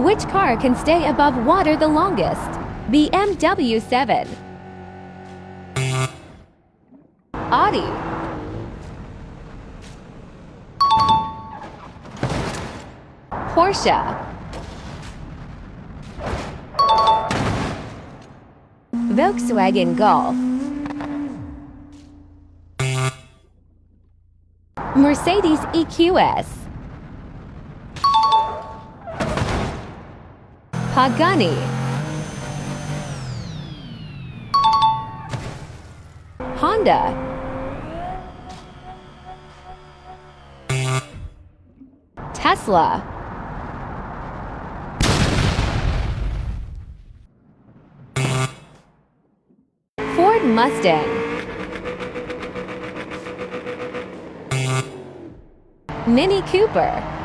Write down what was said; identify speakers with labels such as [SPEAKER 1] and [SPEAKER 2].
[SPEAKER 1] Which car can stay above water the longest? BMW 7, Audi, Porsche, Volkswagen Golf, Mercedes EQS, Pagani, Honda, Tesla, Ford Mustang, Mini Cooper,